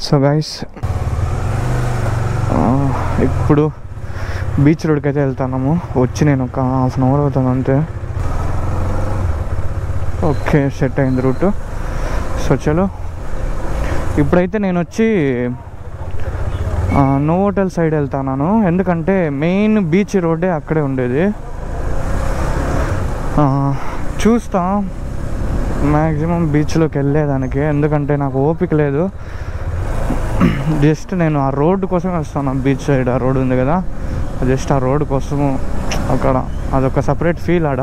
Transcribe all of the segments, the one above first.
So guys ఇప్పుడు beach రోడ్కి అయితే వెళ్తున్నాము. వచ్చి నేను ఒక హాఫ్ అన్ అవర్ అవుతాను అంతే. ఓకే, సెట్ అయింది రూట్. సో చలో ఇప్పుడైతే నేను వచ్చి నోవోటల్ సైడ్ వెళ్తున్నాను. ఎందుకంటే మెయిన్ బీచ్ రోడ్డే అక్కడే ఉండేది. చూస్తా మ్యాక్సిమం బీచ్లోకి వెళ్ళేదానికి, ఎందుకంటే నాకు ఓపిక లేదు. జస్ట్ నేను ఆ రోడ్డు కోసమే వస్తాను. బీచ్ సైడ్ ఆ రోడ్డు ఉంది కదా, జస్ట్ ఆ రోడ్డు కోసము. అక్కడ అదొక సపరేట్ ఫీల్ ఆడ.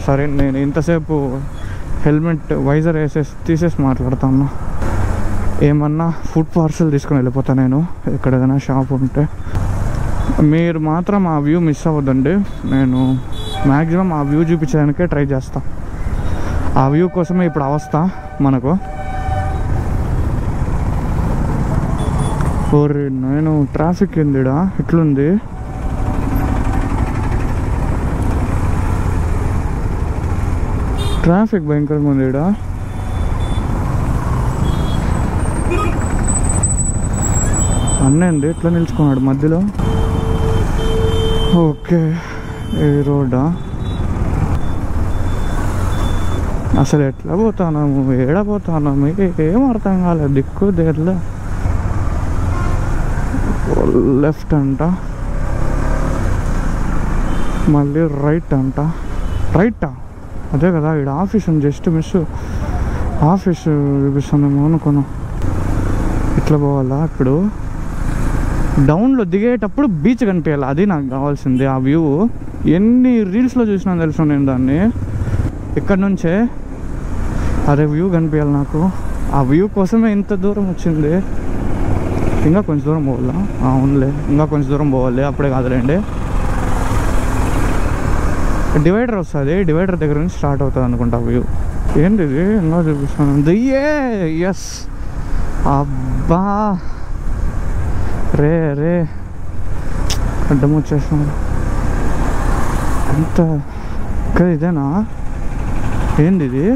సరే, నేను ఇంతసేపు హెల్మెట్ వైజర్ తీసేసి మాట్లాడుతాను. ఏమన్నా ఫుడ్ పార్సల్ తీసుకొని వెళ్ళిపోతాను నేను, ఇక్కడ ఏదైనా షాప్ ఉంటే. మీరు మాత్రం ఆ వ్యూ మిస్ అవ్వద్దండి. నేను మ్యాక్సిమం ఆ వ్యూ చూపించడానికే ట్రై చేస్తా. ఆ వ్యూ కోసమే ఇప్పుడు అవస్థ మనకు. ఓరే నేను ట్రాఫిక్ ఏందిడా ఎట్లుంది. ట్రాఫిక్ భయంకరంగా ఉంది ఈడ. అన్నండి ఎట్లా నిలుచుకున్నాడు మధ్యలో. ఓకే, ఈ రోడ్డా అసలు ఎట్లా పోతాము, ఏడ పోతాము, మీకు ఏం అర్థం కాలేదు. దిక్కు దేర్లే. లెఫ్ట్ అంట, మళ్ళీ రైట్ అంట. రైటా? అదే కదా, ఇక్కడ ఆఫీస్ ఉంది. జస్ట్ మిస్ ఆఫీస్ చూపిస్తానేమో అనుకున్నా. ఇట్లా పోవాలా ఇప్పుడు? డౌన్లో దిగేటప్పుడు బీచ్ కనిపించాలి, అది నాకు కావాల్సింది. ఆ వ్యూ ఎన్ని రీల్స్లో చూసినా తెలుసు నేను దాన్ని. ఇక్కడ నుంచే అదే వ్యూ కనిపించాలి నాకు. ఆ వ్యూ కోసమే ఇంత దూరం వచ్చింది. ఇంకా కొంచెం దూరం పోవాలా? అవునులే, ఇంకా కొంచెం దూరం పోవాలి. అప్పుడే కాదులేండి, డివైడర్ వస్తుంది. డివైడర్ దగ్గర నుంచి స్టార్ట్ అవుతుంది అనుకుంటా వ్యూ. ఏంటి ఇది ఇంకా చూపిస్తాను. దయ్యే, ఎస్. అబ్బా రే రే అడ్డం వచ్చేసాను అంత. ఇక్కడ ఇదేనా? ఏంది ఇది?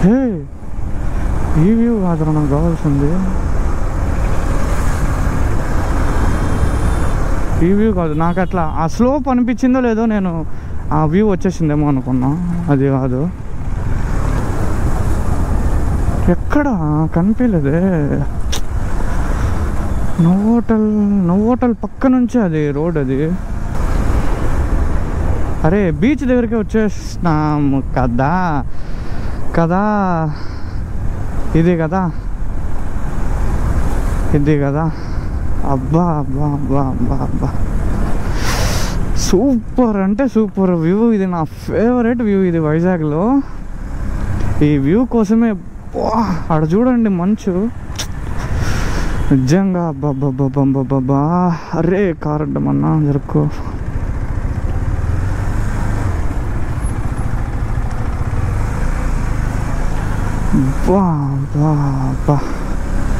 హే, ఈ వ్యూ కాదు నాకు కావాల్సింది. ఈ వ్యూ కాదు నాకు. అట్లా ఆ స్లోప్ అనిపించిందో లేదో, నేను ఆ వ్యూ వచ్చేసిందేమో అనుకున్నా. అది కాదు. ఎక్కడ కనిపించలేదే. నోవోటల్ పక్క నుంచే అది రోడ్. అది అరే బీచ్ దగ్గరికి వచ్చేసినాము కదా కదా. ఇది కదా, ఇది కదా. అబ్బా అబ్బా అబ్బా అబ్బా అబ్బా, సూపర్ అంటే సూపర్ వ్యూ. ఇది నా ఫేవరెట్ వ్యూ ఇది వైజాగ్లో. ఈ వ్యూ కోసమే ఆడ చూడండి మంచు, నిజంగా. అబ్బాబ్బాబ్బాబ్బా. అరే కార్ అడ్డమన్నా జరుక్కో. బా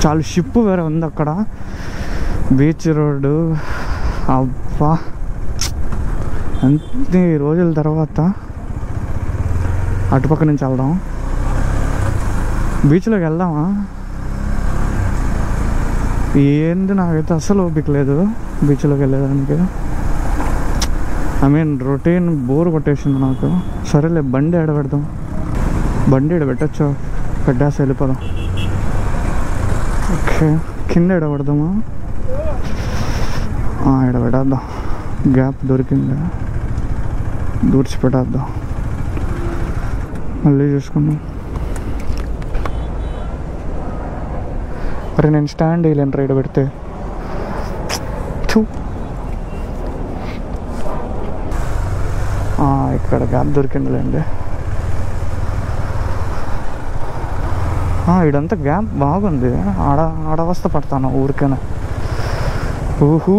చాలా షిప్ వేరే ఉంది అక్కడ, బీచ్ రోడ్డు. అబ్బా, అన్ని రోజుల తర్వాత అటుపక్క నుంచి వెళ్దాం. బీచ్లోకి వెళ్దామా? ఏంది నాకైతే అస్సలు ఓపిక లేదు బీచ్లోకి వెళ్ళేదానికి. రొటీన్ బోర్ కొట్టేసింది నాకు. సరేలే, బండి ఎడ పెడదాం. బండి ఎడ పెట్టచ్చు, పెట్టేసి వెళ్ళిపోదాం. ఓకే, కింద ఎడ పెడదామా? ఎడ పెట్టేద్దాం. గ్యాప్ దొరికింది, దూర్చిపెట్టేద్దాం. మళ్ళీ చూసుకుందాం. అరే నేను స్టాండ్ వేయలేను రైడ్ పెడితే. ఇక్కడ గ్యాప్ దొరికిందిలేండి. ఇడంతా గ్యాప్ బాగుంది. ఆడవస్థ పడతాను ఊరికేనే. ఊహూ,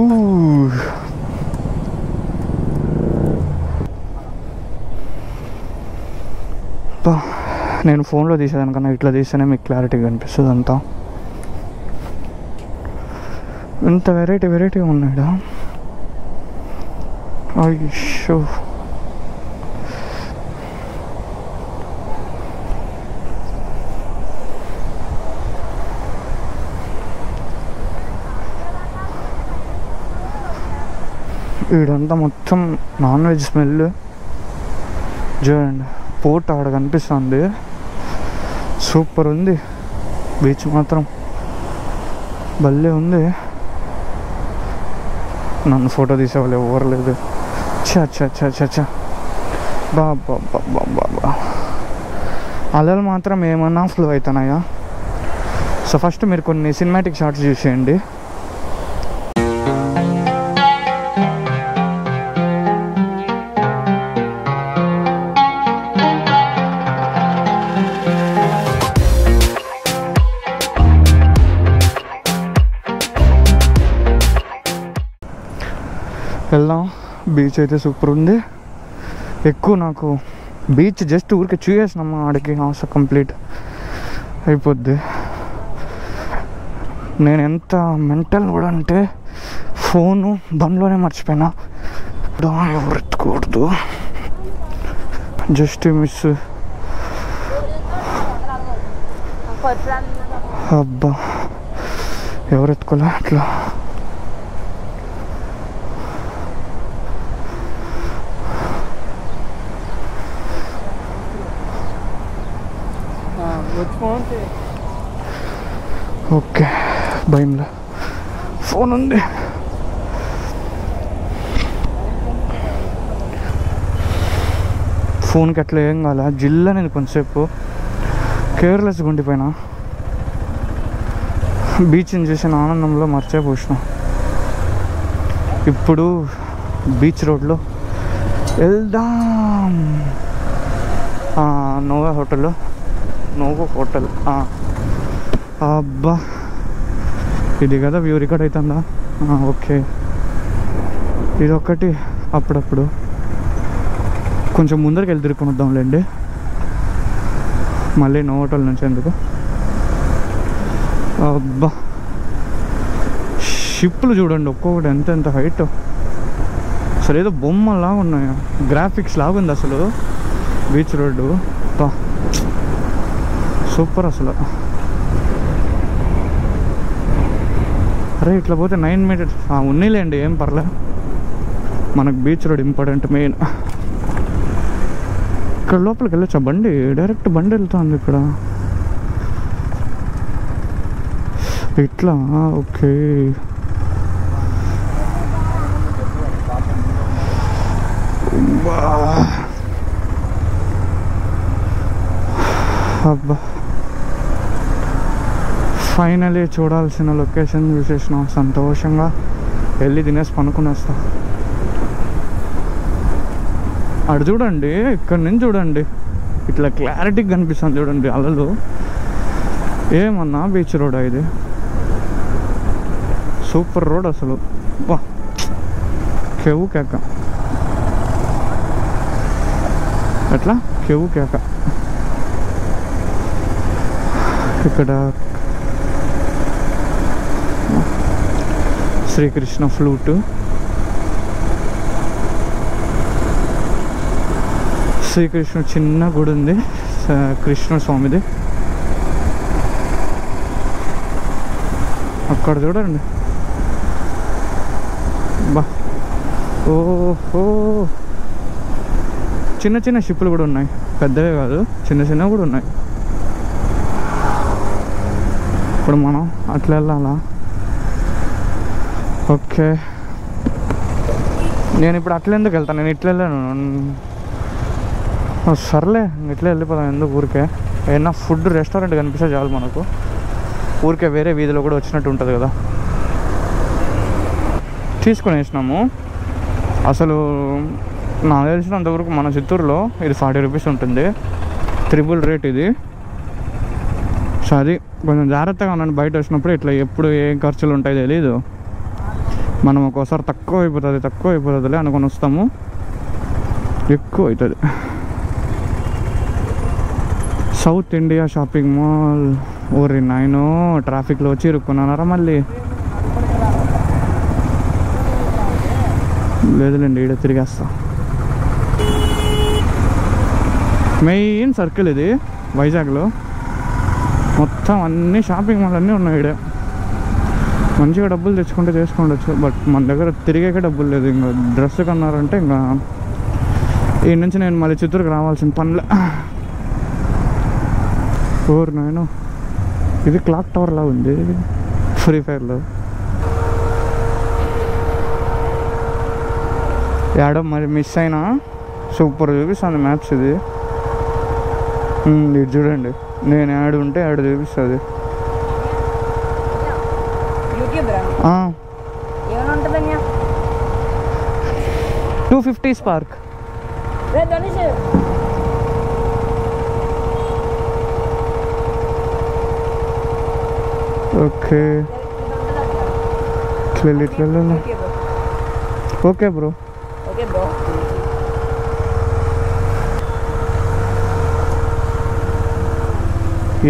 నేను ఫోన్లో తీసేదానికన్నా ఇట్లా తీస్తేనే మీకు క్లారిటీగా కనిపిస్తుంది అంతా. ఇంత వెరైటీగా ఉన్నాడా. అయ్యో, వీడంతా మొత్తం నాన్ వెజ్ స్మెల్. చూడండి పోర్ట్ ఆడ కనిపిస్తుంది, సూపర్ ఉంది. బీచ్ మాత్రం భలే ఉంది. నన్ను ఫోటో తీసేవాళ్ళు ఎవరు లేదు. చా చా చా చా చా బాబా బాబా బాబా. అలలు మాత్రం ఏమన్నా ఫ్లో అవుతున్నాయా? సో ఫస్ట్ మీరు కొన్ని సినిమాటిక్ షాట్స్ చూసేయండి. వెళ్దాం. బీచ్ అయితే సూపర్ ఉంది. ఎక్కువ నాకు బీచ్ జస్ట్ ఊరికే చూసేసినామా ఆడికి ఆశ కంప్లీట్ అయిపోద్ది. నేను ఎంత మెంటల్ కూడా అంటే ఫోను బండ్లోనే మర్చిపోయినా. ఎవరు ఎత్తుకూడదు, జస్ట్ మిస్. అబ్బా ఎవరు ఎత్తుకోలే అట్లా. ఓకే భయంలో ఫోన్ ఉంది. ఫోన్కి అట్లా ఏం కాల, జిల్ అనేది కొంచెంసేపు కేర్లెస్గా ఉండిపోయినా. బీచ్ని చూసిన ఆనందంలో మర్చిపోయినా. ఇప్పుడు బీచ్ రోడ్లో వెళ్దాం. Novotel. అబ్బా ఇది కదా వ్యూ రికార్డ్ అవుతుందా? ఓకే. ఇదొక్కటి అప్పుడప్పుడు కొంచెం ముందరికి వెళ్ళి తిరుక్కొని వద్దాంలేండి, మళ్ళీ నో హోటల్ నుంచి ఎందుకు. అబ్బా షిప్లు చూడండి ఒక్కొక్కటి ఎంత హైట్. అసలు ఏదో బొమ్మలాగా ఉన్నాయి, గ్రాఫిక్స్ లాగా ఉంది అసలు బీచ్ రోడ్డు. బా సూపర్ అసలు. అరే ఇట్లా పోతే 9 minutes ఉన్నీలేండి, ఏం పర్లే. మనకు బీచ్ రోడ్ ఇంపార్టెంట్ మెయిన్. ఇక్కడ లోపలికి వెళ్ళొచ్చా? బండి డైరెక్ట్ బండి వెళ్తుంది ఇక్కడ ఇట్లా. ఓకే అబ్బా ఫైనలీ చూడాల్సిన లొకేషన్ చూసేసినాం. సంతోషంగా వెళ్ళి తినేసి పనుకుని వస్తా. అటు చూడండి, ఇక్కడ నుంచి చూడండి ఇట్లా క్లారిటీగా కనిపిస్తుంది చూడండి అలలు. ఏమన్నా బీచ్ రోడ్ ఇది, సూపర్ రోడ్ అసలు. వా కేవు కేక, ఎట్లా కేవు కేక. ఇక్కడ శ్రీకృష్ణ ఫ్లూటు, శ్రీకృష్ణుడు చిన్న గుడి ఉంది కృష్ణ స్వామిది. అక్కడ చూడండి. బా ఓహో చిన్న చిన్న షిప్పులు కూడా ఉన్నాయి, పెద్దవే కాదు చిన్నవి కూడా ఉన్నాయి. ఇప్పుడు మనం అట్లా వెళ్ళాలా? ఓకే నేను ఇప్పుడు అట్లా ఎందుకు వెళ్తాను, నేను ఇట్లా వెళ్ళాను. సర్లే ఇట్లా వెళ్ళిపోతాం ఎందుకు ఊరికే. ఏదైనా ఫుడ్ రెస్టారెంట్ కనిపిస్తే చాలు మనకు, ఊరికే వేరే వీధిలో కూడా వచ్చినట్టు ఉంటుంది కదా. తీసుకునేసినాము. అసలు నాకు తెలిసినంతవరకు మన చిత్తూరులో ఇది 40 రూపీస్ ఉంటుంది, ట్రిపుల్ రేట్ ఇది. సో అది కొంచెం జాగ్రత్తగా ఉన్నాను బయట వచ్చినప్పుడు. ఇట్లా ఎప్పుడు ఏం ఖర్చులు ఉంటాయో తెలీదు. మనం ఒక్కోసారి తక్కువ అయిపోతుందిలే అనుకొని వస్తాము, ఎక్కువ అవుతుంది. South India shopping mall. ఓరి నాయనో ట్రాఫిక్లో వచ్చి ఇరుక్కున్నారా మళ్ళీ. లేదులేండి ఈడ తిరిగేస్తా. మెయిన్ సర్కిల్ ఇది వైజాగ్లో, మొత్తం అన్ని షాపింగ్ మాల్ అన్నీ ఉన్నాయి ఈడ. మంచిగా డబ్బులు తెచ్చుకుంటే చేసుకోండొచ్చు, బట్ మన దగ్గర తిరిగాక డబ్బులు లేదు. ఇంకా డ్రెస్ కన్నారంటే ఇంకా ఈ నుంచి నేను మళ్ళీ చిత్తూరుకి రావాల్సిన పనులే. ఓరు నాయను, ఇది క్లాక్ టవర్ లా ఉంది ఫ్రీ ఫైర్లో. యాడో మరి మిస్ అయినా సూపర్ చూపిస్తుంది మ్యాప్స్. ఇది ఇది చూడండి, నేను యాడ్ ఉంటే యాడ్ చూపిస్తుంది. 250 స్పార్క్. Okay okay bro.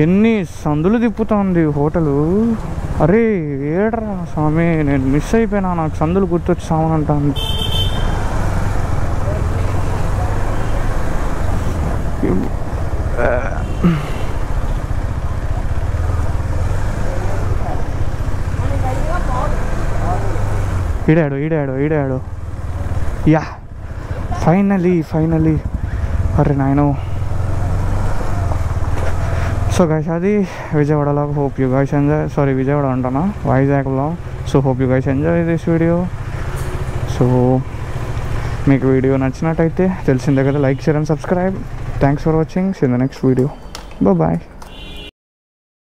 ఎన్ని సందులు తిప్పుతోంది హోటలు. అరే ఏడ్రా స్వామి, నేను మిస్ అయిపోయినా. నాకు సందులు గుర్తొచ్చి సామనంటాను. ఈడాడు. Yeah finally. అరే నాయనో. సో గైస్, అది విజయవాడలో. Hope you guys enjoy. Sorry, Vijayawada అంటానా, వైజాగ్లో. So hope you guys enjoy this video. So మీకు వీడియో నచ్చినట్టయితే తెలిసిందే కదా, like, share and subscribe. Thanks for watching. See in the next video. Bye.